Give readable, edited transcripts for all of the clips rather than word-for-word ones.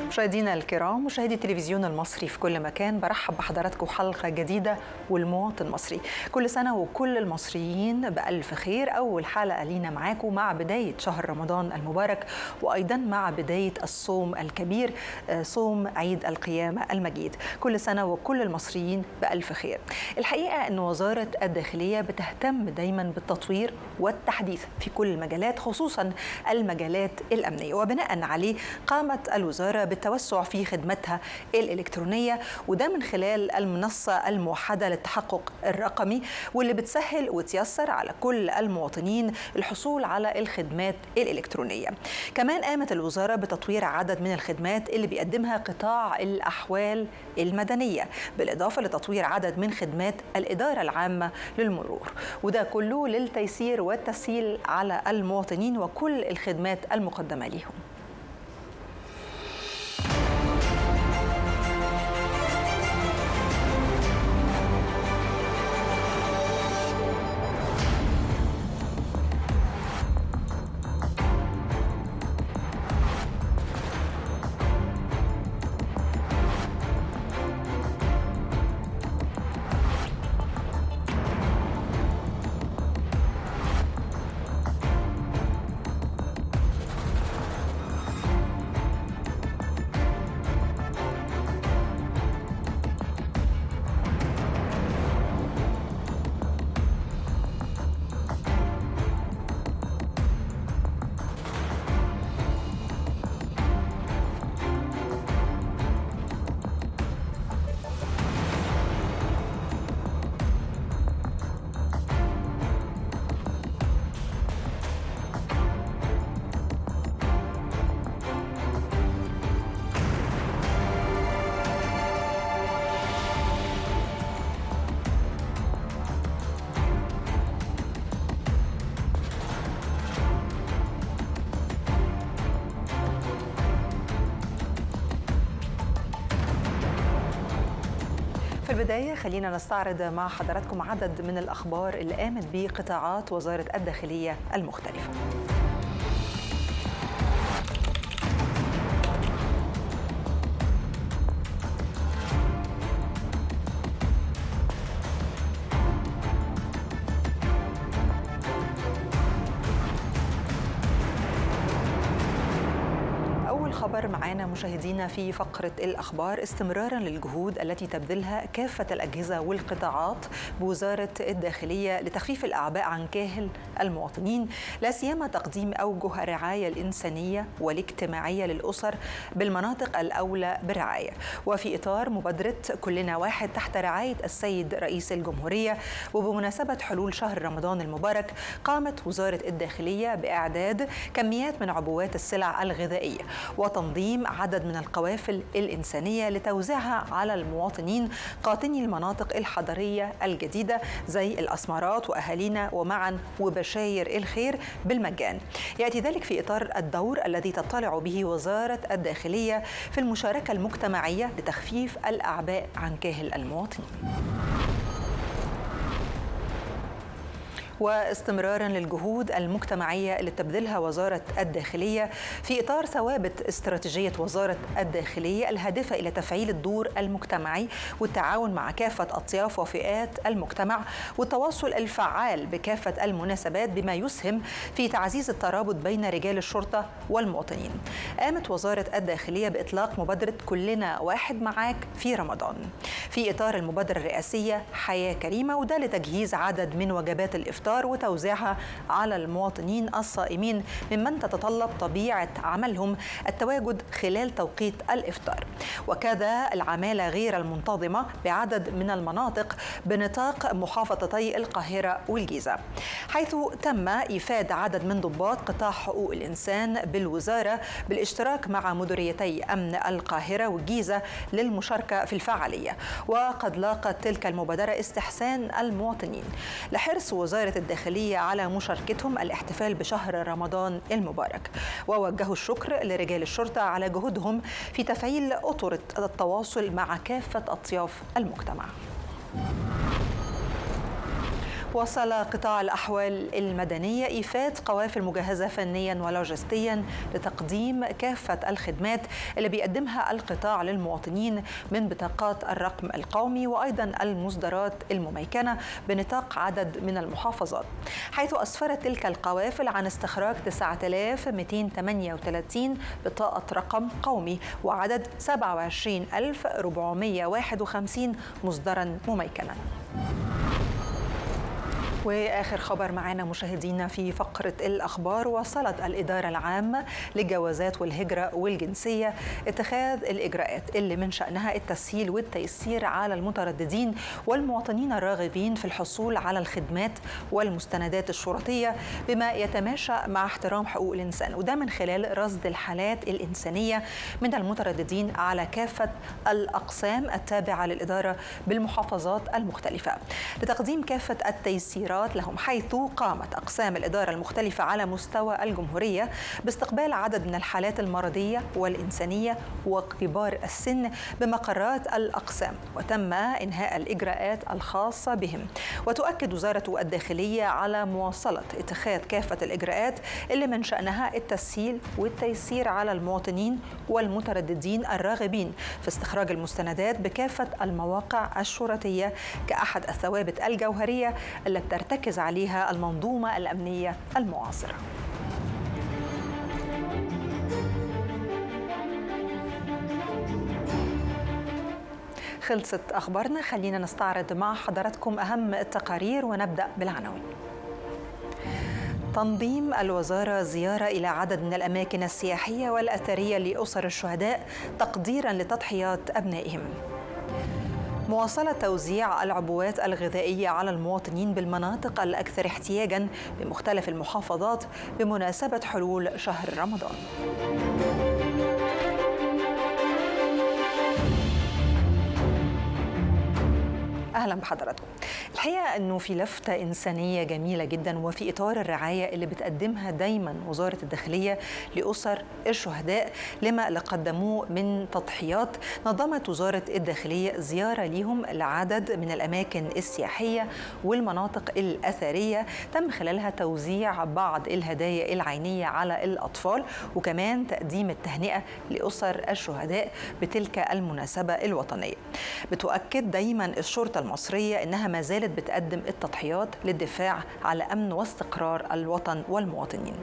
مشاهدينا الكرام، مشاهدي التلفزيون المصري في كل مكان، برحب بحضراتكم حلقة جديدة والمواطن المصري. كل سنة وكل المصريين بألف خير. أول حلقة لينا معاكم مع بداية شهر رمضان المبارك، وأيضا مع بداية الصوم الكبير، صوم عيد القيامة المجيد. كل سنة وكل المصريين بألف خير. الحقيقة أن وزارة الداخلية بتهتم دايما بالتطوير والتحديث في كل المجالات، خصوصا المجالات الأمنية، وبناء عليه قامت الوزارة بالتوسع في خدمتها الإلكترونية، وده من خلال المنصة الموحدة للتحقق الرقمي، واللي بتسهل وتيسر على كل المواطنين الحصول على الخدمات الإلكترونية. كمان قامت الوزارة بتطوير عدد من الخدمات اللي بيقدمها قطاع الأحوال المدنية، بالإضافة لتطوير عدد من خدمات الإدارة العامة للمرور، وده كله للتيسير والتسهيل على المواطنين وكل الخدمات المقدمة لهم. في البداية خلينا نستعرض مع حضراتكم عدد من الأخبار اللي قامت به قطاعات وزارة الداخلية المختلفة. خبر معانا مشاهدينا في فقرة الأخبار، استمرارا للجهود التي تبذلها كافة الأجهزة والقطاعات بوزارة الداخلية لتخفيف الأعباء عن كاهل المواطنين، لا سيما تقديم أوجه الرعاية الإنسانية والاجتماعية للأسر بالمناطق الأولى بالرعاية. وفي إطار مبادرة كلنا واحد تحت رعاية السيد رئيس الجمهورية، وبمناسبة حلول شهر رمضان المبارك، قامت وزارة الداخلية بإعداد كميات من عبوات السلع الغذائية وتنظيم عدد من القوافل الإنسانية لتوزيعها على المواطنين قاطني المناطق الحضرية الجديدة زي الأسمرات وأهالينا ومعا وبشاير الخير بالمجان. يأتي ذلك في إطار الدور الذي تطلع به وزارة الداخلية في المشاركة المجتمعية لتخفيف الأعباء عن كاهل المواطنين. واستمرارا للجهود المجتمعية اللي تبذلها وزارة الداخلية في إطار ثوابت استراتيجية وزارة الداخلية الهادفة إلى تفعيل الدور المجتمعي والتعاون مع كافة أطياف وفئات المجتمع والتواصل الفعال بكافة المناسبات بما يسهم في تعزيز الترابط بين رجال الشرطة والمواطنين. قامت وزارة الداخلية بإطلاق مبادرة كلنا واحد معاك في رمضان في إطار المبادرة الرئاسية حياة كريمة، وده لتجهيز عدد من وجبات الإفطار وتوزيعها على المواطنين الصائمين ممن تتطلب طبيعة عملهم التواجد خلال توقيت الإفطار، وكذا العمالة غير المنتظمة بعدد من المناطق بنطاق محافظتي القاهرة والجيزة، حيث تم إيفاد عدد من ضباط قطاع حقوق الإنسان بالوزارة بالاشتراك مع مديريتي أمن القاهرة والجيزة للمشاركة في الفعالية. وقد لاقت تلك المبادرة استحسان المواطنين لحرص وزارة الداخلية على مشاركتهم الاحتفال بشهر رمضان المبارك، ووجهوا الشكر لرجال الشرطة على جهودهم في تفعيل أطر التواصل مع كافة أطياف المجتمع. واصل قطاع الأحوال المدنية إيفاد قوافل مجهزة فنيا ولوجستيا لتقديم كافة الخدمات اللي بيقدمها القطاع للمواطنين من بطاقات الرقم القومي وأيضا المصدرات المميكنة بنطاق عدد من المحافظات، حيث أسفرت تلك القوافل عن استخراج 9238 بطاقة رقم قومي وعدد 27451 مصدرا مميكنا. وآخر خبر معنا مشاهدينا في فقرة الأخبار، وصلت الإدارة العامة للجوازات والهجرة والجنسية اتخاذ الإجراءات اللي من شأنها التسهيل والتيسير على المترددين والمواطنين الراغبين في الحصول على الخدمات والمستندات الشرطية بما يتماشى مع احترام حقوق الإنسان، وده من خلال رصد الحالات الإنسانية من المترددين على كافة الأقسام التابعة للإدارة بالمحافظات المختلفة لتقديم كافة التيسيرات لهم، حيث قامت أقسام الإدارة المختلفة على مستوى الجمهورية باستقبال عدد من الحالات المرضية والإنسانية وكبار السن بمقرات الأقسام، وتم إنهاء الإجراءات الخاصة بهم. وتؤكد وزارة الداخلية على مواصلة اتخاذ كافة الإجراءات اللي من شأنها التسهيل والتيسير على المواطنين والمترددين الراغبين في استخراج المستندات بكافة المواقع الشرطية كأحد الثوابت الجوهرية التي ترتكز عليها المنظومة الأمنية المعاصرة. خلصت أخبارنا، خلينا نستعرض مع حضراتكم أهم التقارير ونبدأ بالعناوين. تنظيم الوزارة زيارة إلى عدد من الأماكن السياحية والأثرية لأسر الشهداء تقديراً لتضحيات أبنائهم. مواصلة توزيع العبوات الغذائية على المواطنين بالمناطق الأكثر احتياجاً بمختلف المحافظات بمناسبة حلول شهر رمضان. أهلا بحضراتكم. الحقيقة أنه في لفتة إنسانية جميلة جدا وفي إطار الرعاية اللي بتقدمها دايما وزارة الداخلية لأسر الشهداء لما قدموه من تضحيات، نظمت وزارة الداخلية زيارة ليهم لعدد من الأماكن السياحية والمناطق الأثرية تم خلالها توزيع بعض الهدايا العينية على الأطفال وكمان تقديم التهنئة لأسر الشهداء بتلك المناسبة الوطنية. بتؤكد دايما الشرطة المصرية أنها ما زالت بتقدم التضحيات للدفاع على أمن واستقرار الوطن والمواطنين.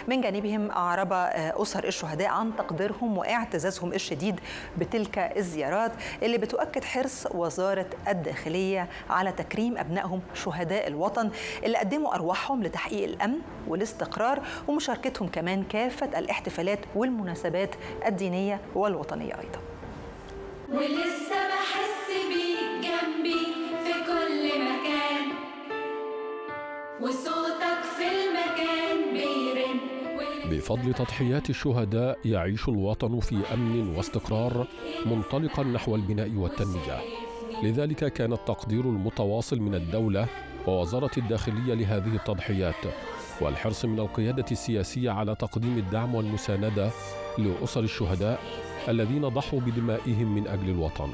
من جانبهم أعرب أسر الشهداء عن تقديرهم واعتزازهم الشديد بتلك الزيارات اللي بتؤكد حرص وزارة الداخلية على تكريم أبنائهم شهداء الوطن اللي قدموا أرواحهم لتحقيق الأمن والاستقرار ومشاركتهم كمان كافة الاحتفالات والمناسبات الدينية والوطنية أيضا. ولسه بحس بيك جنبي في كل مكان وصوتك في المكان بيرن. بفضل تضحيات الشهداء يعيش الوطن في أمن واستقرار منطلقا نحو البناء والتنمية. لذلك كان التقدير المتواصل من الدولة ووزارة الداخلية لهذه التضحيات والحرص من القيادة السياسية على تقديم الدعم والمساندة لأسر الشهداء الذين ضحوا بدمائهم من أجل الوطن.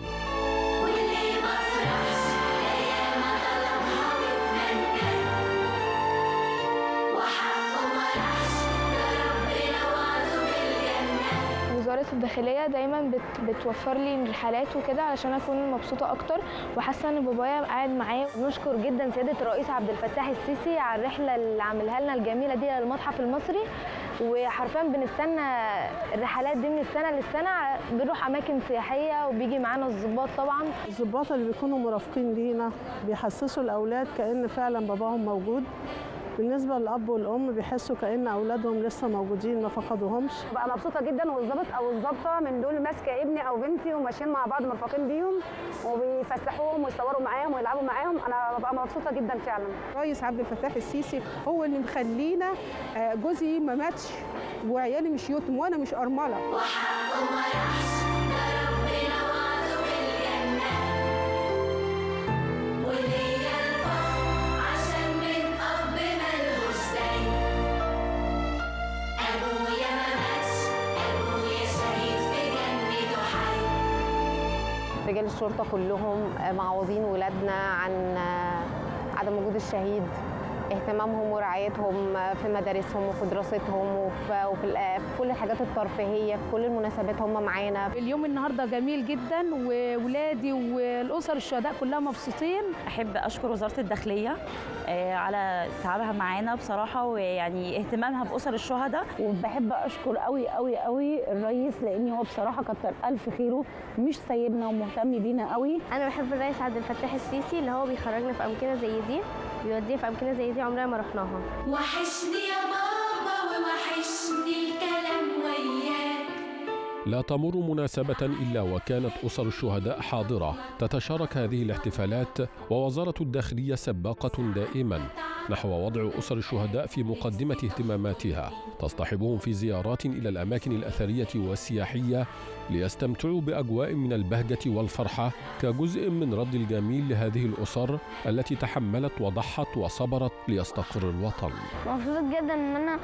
وزارة الداخلية دايما بتوفر لي الحالات وكده علشان أكون مبسوطة أكتر وحاسة إن بابايا قاعد معايا. نشكر جدا سيادة الرئيس عبد الفتاح السيسي على الرحلة اللي عاملها لنا الجميلة دي للمتحف المصري، وحرفيا بنستنى الرحلات دي من السنة للسنة، بنروح أماكن سياحية وبيجي معانا الضباط. طبعا الضباط اللي بيكونوا مرافقين لينا بيحسسوا الأولاد كأن فعلا باباهم موجود. بالنسبة للأب والأم بيحسوا كأن أولادهم لسه موجودين ما فقدوهمش. بقى مبسوطة جدا، والظابط أو الظابطة من دول ماسكة ابني أو بنتي وماشيين مع بعض مرفقين بيهم وبيفسحوهم ويصوروا معاهم ويلعبوا معاهم. أنا ببقى مبسوطة جدا فعلا. الرئيس عبد الفتاح السيسي هو اللي مخلينا جوزي ما ماتش وعيالي مش يتم وأنا مش أرملة. وحقه ما راحش ده ربنا وعده بالجنة وليا الفخر عشان من أب ملهوش زي. أبويا ما ماتش، أبويا شهيد في جنته حي. رجال الشرطة كلهم معوضين ولادنا عدم وجود الشهيد، اهتمامهم ورعايتهم في مدارسهم وفي دراستهم وفي كل الحاجات الترفيهيه، في كل المناسبات هم معانا. اليوم النهارده جميل جدا، وولادي والاسر الشهداء كلها مبسوطين. احب اشكر وزاره الداخليه على تعبها معانا بصراحه، ويعني اهتمامها باسر الشهداء. وبحب اشكر قوي قوي قوي الرئيس، لان هو بصراحه كتر الف خيره، مش سايبنا ومهتم بينا قوي. انا بحب الرئيس عبد الفتاح السيسي اللي هو بيخرجنا في امكنه زي دي، بيودينا في امكنه زي دي عمرنا ما رحناها. وحشني يا بابا ووحشني الكلام وياك. لا تمر مناسبة إلا وكانت أسر الشهداء حاضرة تتشارك هذه الاحتفالات، ووزارة الداخلية سباقة دائما نحو وضع أسر الشهداء في مقدمة اهتماماتها، تصطحبهم في زيارات إلى الأماكن الأثرية والسياحية ليستمتعوا بأجواء من البهجة والفرحة كجزء من رد الجميل لهذه الأسر التي تحملت وضحت وصبرت ليستقر الوطن. مبسوط جدا ان انا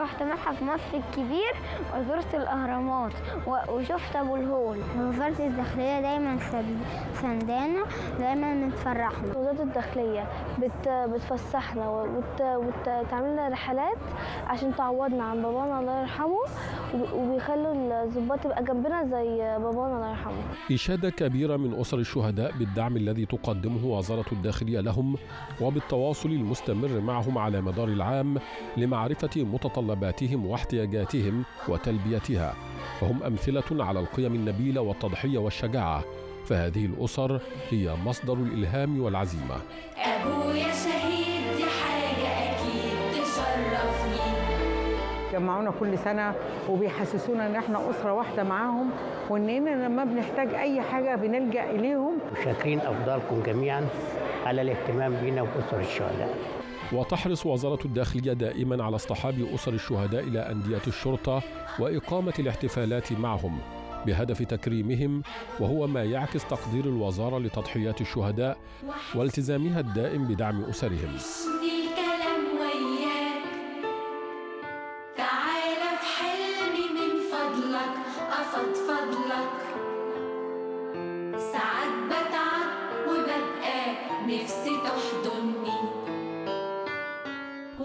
رحت متحف مصر الكبير وزرت الاهرامات وشفت ابو الهول. وزارة الداخلية دايما سندانا، دايما بتفرحنا. وزارة الداخلية بتفسحنا وتعمل لنا رحلات عشان تعوضنا عن بابانا الله يرحمه، وبيخلوا الضباط تبقى جنبنا زي بابانا الله يرحمه. إشادة كبيرة من أسر الشهداء بالدعم الذي تقدمه وزارة الداخلية لهم، وبالتواصل المستمر معهم على مدار العام لمعرفة متطلباتهم واحتياجاتهم وتلبيتها، وهم أمثلة على القيم النبيلة والتضحية والشجاعة، فهذه الأسر هي مصدر الإلهام والعزيمة. أبويا شهيد دي حاجة أكيد تشرفني. جمعونا كل سنة وبيحسسونا ان احنا أسرة واحدة معاهم، واننا لما بنحتاج اي حاجة بنلجأ اليهم. وشاكرين افضالكم جميعا على الاهتمام بنا وأسر الشهداء. وتحرص وزارة الداخلية دائما على اصطحاب أسر الشهداء إلى أندية الشرطة وإقامة الاحتفالات معهم بهدف تكريمهم، وهو ما يعكس تقدير الوزارة لتضحيات الشهداء والتزامها الدائم بدعم أسرهم.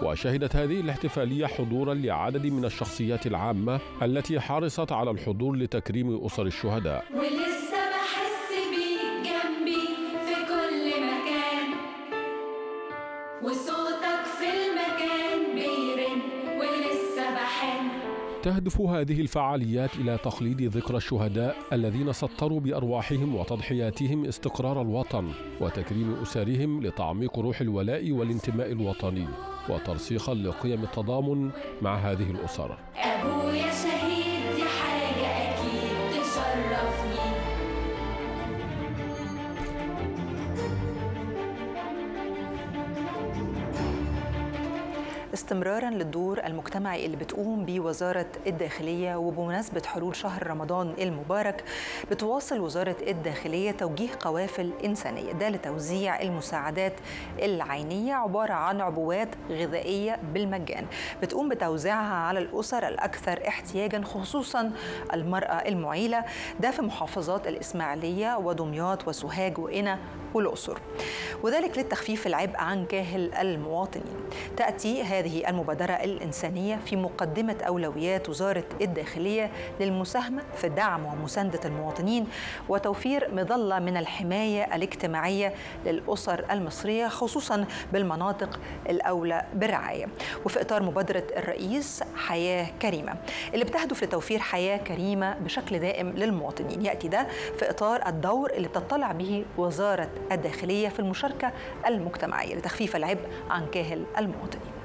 وشهدت هذه الاحتفالية حضورا لعدد من الشخصيات العامة التي حرصت على الحضور لتكريم أسر الشهداء. ولسه بحس بيك جنبي في كل مكان، وصوتك في المكان بيرن ولسه بحن. تهدف هذه الفعاليات إلى تخليد ذكرى الشهداء الذين سطروا بأرواحهم وتضحياتهم استقرار الوطن، وتكريم أسرهم لتعميق روح الولاء والانتماء الوطني، وترسيخا لقيم التضامن مع هذه الأسر. أبويا شهيد دي حاجة أكيد تشرفني. استمرارا للدور المجتمعي اللي بتقوم به وزارة الداخلية، وبمناسبة حلول شهر رمضان المبارك بتواصل وزارة الداخلية توجيه قوافل إنسانية ده لتوزيع المساعدات العينية، عبارة عن عبوات غذائية بالمجان بتقوم بتوزيعها على الأسر الأكثر احتياجا، خصوصا المرأة المعيلة، ده في محافظات الإسماعيلية ودمياط وسوهاج وقنا والأقصر، وذلك للتخفيف العبء عن كاهل المواطنين. تأتي هذه المبادرة الإنسانية في مقدمة أولويات وزارة الداخلية للمساهمة في دعم ومساندة المواطنين وتوفير مظلة من الحماية الاجتماعية للأسر المصرية، خصوصا بالمناطق الأولى بالرعاية، وفي إطار مبادرة الرئيس حياة كريمة اللي بتهدف لتوفير حياة كريمة بشكل دائم للمواطنين. يأتي ده في إطار الدور اللي بتطلع به وزارة الداخلية في المشاركة المجتمعية لتخفيف العبء عن كاهل المواطنين.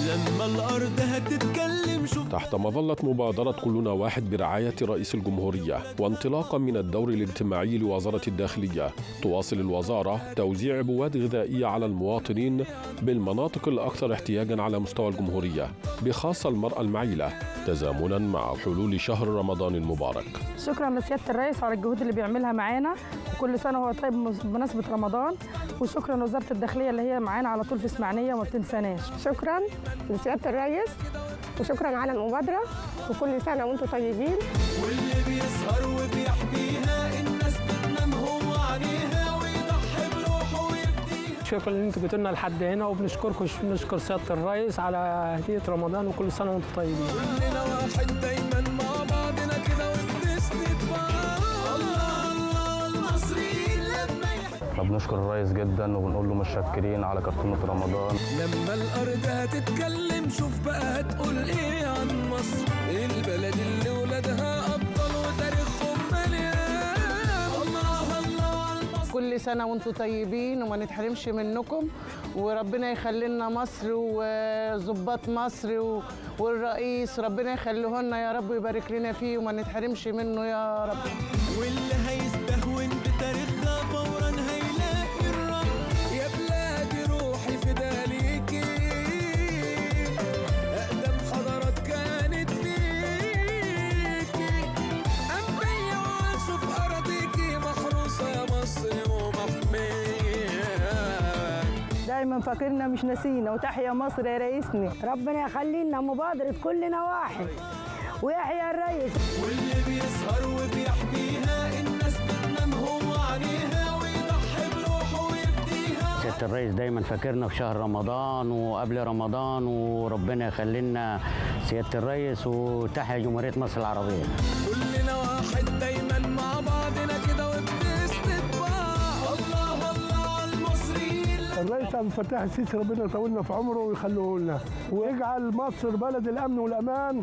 لما الأرض هتتكلم شوف. تحت مظلة مبادرة كلنا واحد برعاية رئيس الجمهورية، وانطلاقا من الدور الاجتماعي لوزارة الداخلية، تواصل الوزارة توزيع عبوات غذائية على المواطنين بالمناطق الأكثر احتياجا على مستوى الجمهورية، بخاصة المرأة المعيلة، تزامنا مع حلول شهر رمضان المبارك. شكرا لسيادة الرئيس على الجهود اللي بيعملها معانا، وكل سنة هو طيب بمناسبة رمضان، وشكرا لوزارة الداخلية اللي هي معانا على طول في إسماعيلية وما بتنساناش. شكرا لسيادة الرئيس وشكرا على المبادرة، وكل سنة وانتم طيبين. واللي بيسهر وبيحميها الناس بتنام هو عليها ويضحي بروحه ويفديها. شكرا ان انتوا جيتوا لنا لحد هنا، وبنشكركم بنشكر سيادة الرئيس على هدية رمضان، وكل سنة وانتم طيبين. كلنا واحد دايما مع بعضنا كده وبنسند بعض. الله الله المصريين لما بنشكر الرئيس جدا وبنقول له متشكرين على كرتونة رمضان. لما الأرض هتتكلم شوف بقى هتقول إيه عن مصر، البلد اللي ولادها أبطال وتاريخهم مليان. الله الله المصر. كل سنة وانتم طيبين وما نتحرمش منكم، وربنا يخلي لنا مصر وظباط مصر والرئيس ربنا يخليه لنا يا رب ويبارك لنا فيه وما نتحرمش منه يا رب. واللي هيستهون بتاريخها فورا هيلاقي الرب. يا بلادي روحي فداليكي، أقدم حضارات كانت فيكي، أنبياء وعاشوا في أراضيكي، محروسة يا مصر ومحمية. دايما فاكرنا مش ناسينا، وتحيا مصر يا رئيسنا. ربنا يخلي لنا مبادرة كلنا واحد، ويحيى الرئيس. واللي بيسهر وبيحميها الناس بتنام هو عليها ويضحي بروحه ويفديها. سيادة الرئيس دايما فاكرنا في شهر رمضان وقبل رمضان، وربنا يخلي لنا سيادة الرئيس، وتحيا جمهورية مصر العربية. كلنا واحد دايما مع بعضنا كده وبنسند بعض. الله الله المصريين. الرئيس عبد الفتاح السيسي ربنا يطولنا في عمره ويخليه لنا، ويجعل مصر بلد الامن والامان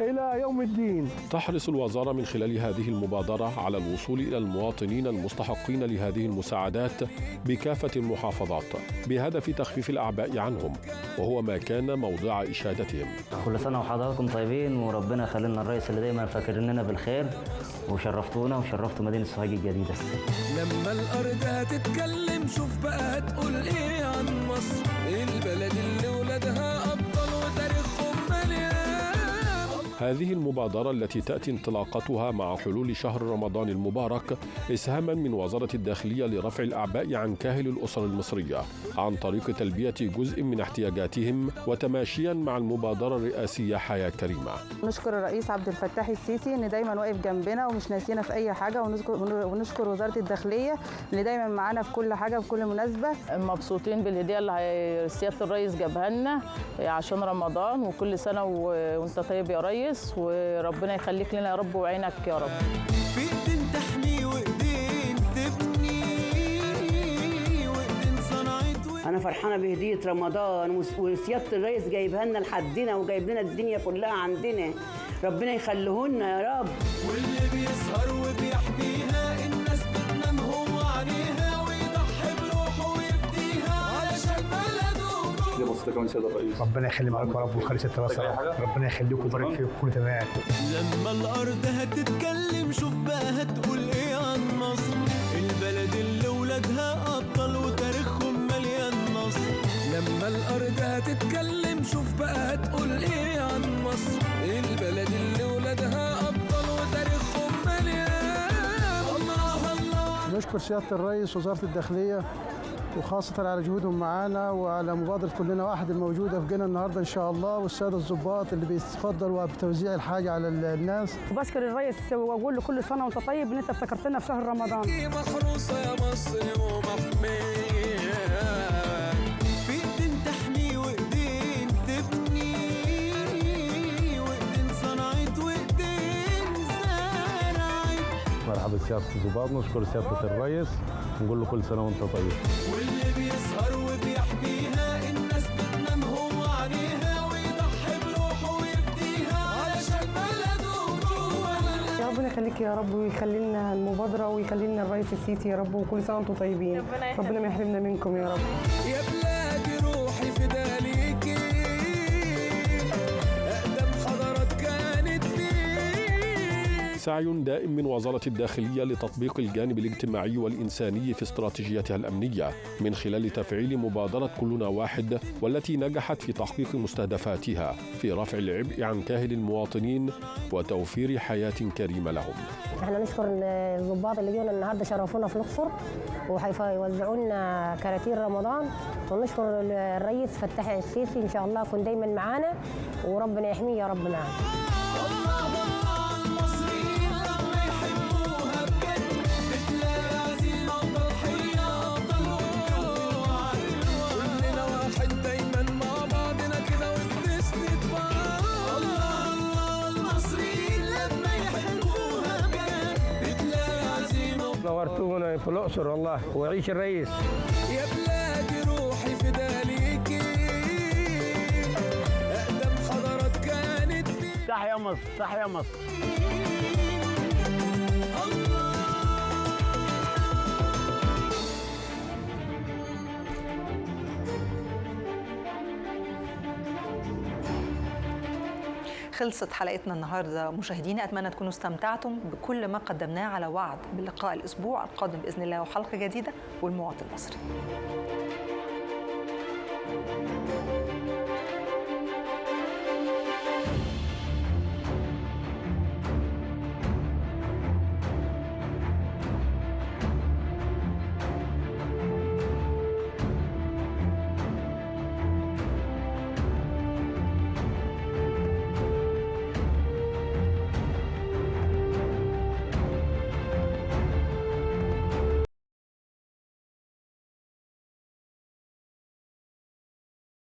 إلى يوم الدين. تحرص الوزارة من خلال هذه المبادرة على الوصول إلى المواطنين المستحقين لهذه المساعدات بكافة المحافظات بهدف تخفيف الأعباء عنهم، وهو ما كان موضع إشادتهم. كل سنة وحضراتكم طيبين، وربنا يخلي لنا الرئيس اللي دايما فاكر لنا بالخير، وشرفتونا وشرفتوا مدينة سوهاج الجديدة. لما الأرض هتتكلم شوف بقى هتقول إيه عن مصر، البلد اللي ولادها أبطال وتاريخهم مليان. هذه المبادرة التي تأتي انطلاقتها مع حلول شهر رمضان المبارك إسهاما من وزارة الداخلية لرفع الأعباء عن كاهل الأسر المصرية عن طريق تلبية جزء من احتياجاتهم، وتماشيا مع المبادرة الرئاسية حياة كريمة. نشكر الرئيس عبد الفتاح السيسي إن دايما واقف جنبنا ومش ناسينا في أي حاجة، ونشكر وزارة الداخلية اللي دايما معانا في كل حاجة في كل مناسبة. مبسوطين بالهدية اللي سيادة الرئيس جابها لنا عشان رمضان، وكل سنة وانت طيب يا ريس، وربنا يخليك لنا يا رب وعينك يا رب. في ايدين تحمي وايدين تبني وايدين صنعت. انا فرحانه بهديه رمضان، وسياده الرئيس جايبها لنا لحدنا وجايب لنا الدنيا كلها عندنا، ربنا يخليه لنا يا رب. واللي بيسهر وبيحميها الناس بتنام هو عليها ويضحي بروحه ويفديها علشان بلده. دي بسيطه كمان سياده الرئيس. ربنا يخلي معاكم يا رب ويخلي سياده الرئيس، ربنا يخليكم ويبارك فيكم كل تمام. لما الارض هتتكلم شوف بقى هتقول ايه عن مصر، البلد اللي ولادها ابطال وتاريخهم مليان نصر. لما الارض هتتكلم شوف بقى هتقول ايه عن مصر، البلد اللي ولادها ابطال وتاريخهم مليان. الله الله. نشكر سياده الرئيس ووزاره الداخليه، وخاصة على جهودهم معانا وعلى مبادرة كلنا واحد الموجودة في جنة النهاردة إن شاء الله، والسادة الضباط اللي بيتفضلوا بتوزيع الحاجة على الناس. وبشكر الرئيس وأقول له كل سنة وأنت طيب، إن أنت افتكرتنا في شهر رمضان. محروسة يا مصر ومحمية، في إيدين تحمي وإيدين تبني وإيدين صنعت وإيدين زرعت. مرحبا سيادة الضباط، نشكر سيادة الرئيس ونقول له كل سنة وأنت طيب. واللي بيسهر وبيحميها الناس بتنام هو عليها ويضحي بروحه ويفديها علشان بلده جوه. يا ربنا يخليك يا رب، ويخلي لنا المبادرة ويخلي لنا الرئيس السيسي يا رب، وكل سنة وانتم طيبين. ربنا ما يحرمنا منكم يا رب. يا بلادي روحي فداليكي، أقدم حضارات كانت فيك. سعي دائم من وزارة الداخلية لتطبيق الجانب الاجتماعي والإنساني في استراتيجيتها الأمنية من خلال تفعيل مبادرة كلنا واحد، والتي نجحت في تحقيق مستهدفاتها في رفع العبء عن كاهل المواطنين وتوفير حياة كريمة لهم. احنا نشكر الضباط اللي جونا النهارده شرفونا في الأقصر وهيوزعوا لنا كراتين رمضان، ونشكر الرئيس فتح السيسي ان شاء الله يكون دايما معانا وربنا يحميه يا رب معانا. نورتونا في الأقصر والله، وعيش الرئيس. يا بلادي روحي فداليكي، أقدم حضارات كانت فيه. تحيا مصر، تحيا مصر. خلصت حلقتنا النهارده مشاهدينا، اتمنى تكونوا استمتعتم بكل ما قدمناه، على وعد باللقاء الاسبوع القادم باذن الله وحلقه جديده والمواطن المصري.